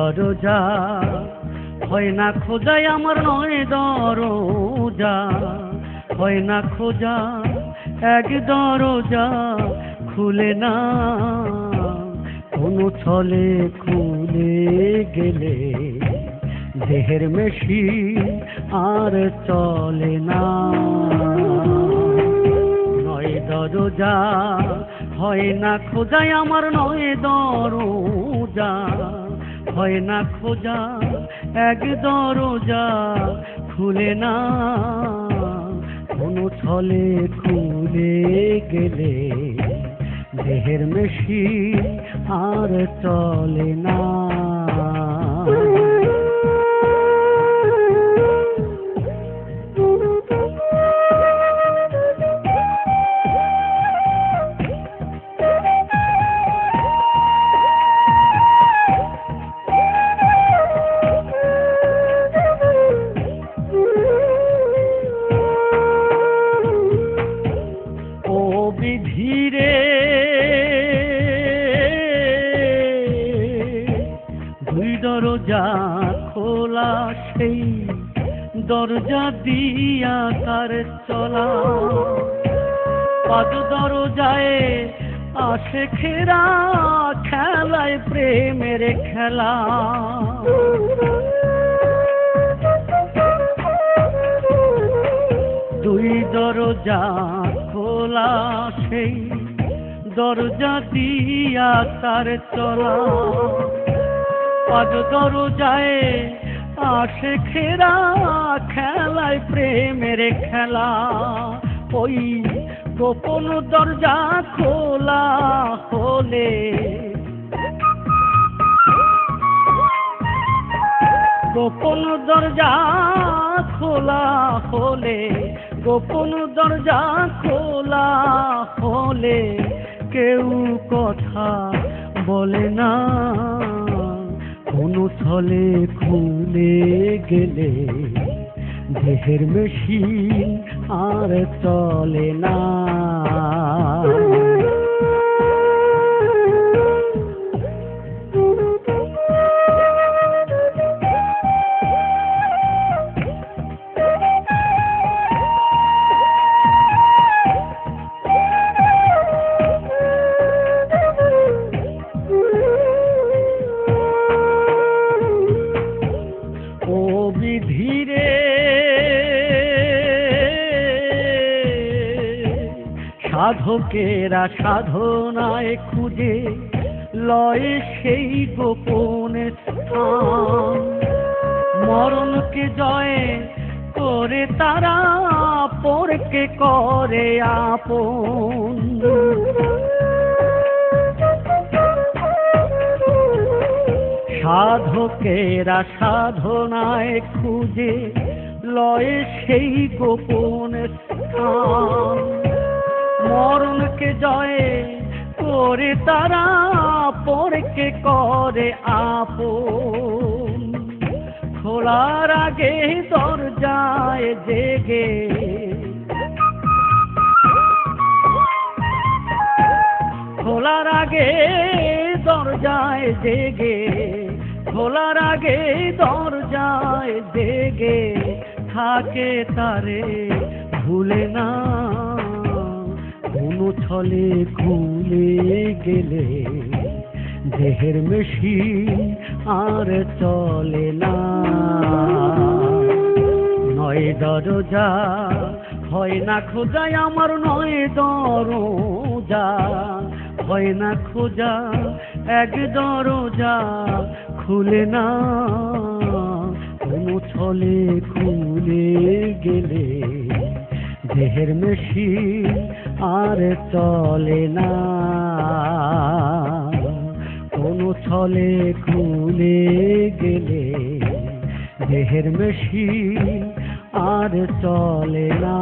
দরজা হয় না খোঁজাই আমার নয় দরজা হয় না খোঁজা এক দরজা খুলে না কোনো ছলে খুলে গেলে দেহের মেশিন আর চলে না নয় দরজা হয় না খোঁজাই আমার নয় দরজা হয় না খোঁজা এক দরজা খুলে না কোনো ছলে খুলে গেলে দেহের মেশিন আর চলে না ধীরে দুই দরজা খোলা সেই দরজা দিয়া তার চলা পাঁচ দরজায় আসে খেরা খেলায় প্রেমের খেলা দুই দরজা খোলা সেই দরজা দিয়া তার চলা পাঁচ দরজায় আসে খেরা খেলায় প্রেমের খেলা ওই গোপন দরজা খোলা হলে গোপন দরজা খোলা হলে গোপন দরজা খোলা হলে কেউ কথা বলে না কোনো ছলে খুলে গেলে দেহের মেশিন আর চলে না ধীরে সাধকেরা সাধনায় খুঁজে লয় সেই গোপন স্থান মরণকে জয় করে তারা পরকে করে আপন সাধকেরা সাধনায় খুঁজে লয় সেই গোপন স্থান মরণকে জয় করে তারা পরকে করে আপন খোলার আগে দরজায় জেগে খোলার আগে দরজায় জেগে খোলার আগে দরজায় জেগে থাকে তারে ভুলে না কোনো ছলে খুলে গেলে দেহের মেশিন আর চলে না নয় দরজা হয় না খোঁজাই আমার নয় দরজা হয় না খোঁজা এক দরজা খুলে না কোনো ছলে খুলে গেলে দেহের মেশিন আর চলে না কোনো ছলে খুলে গেলে দেহের মেশিন আর চলে না।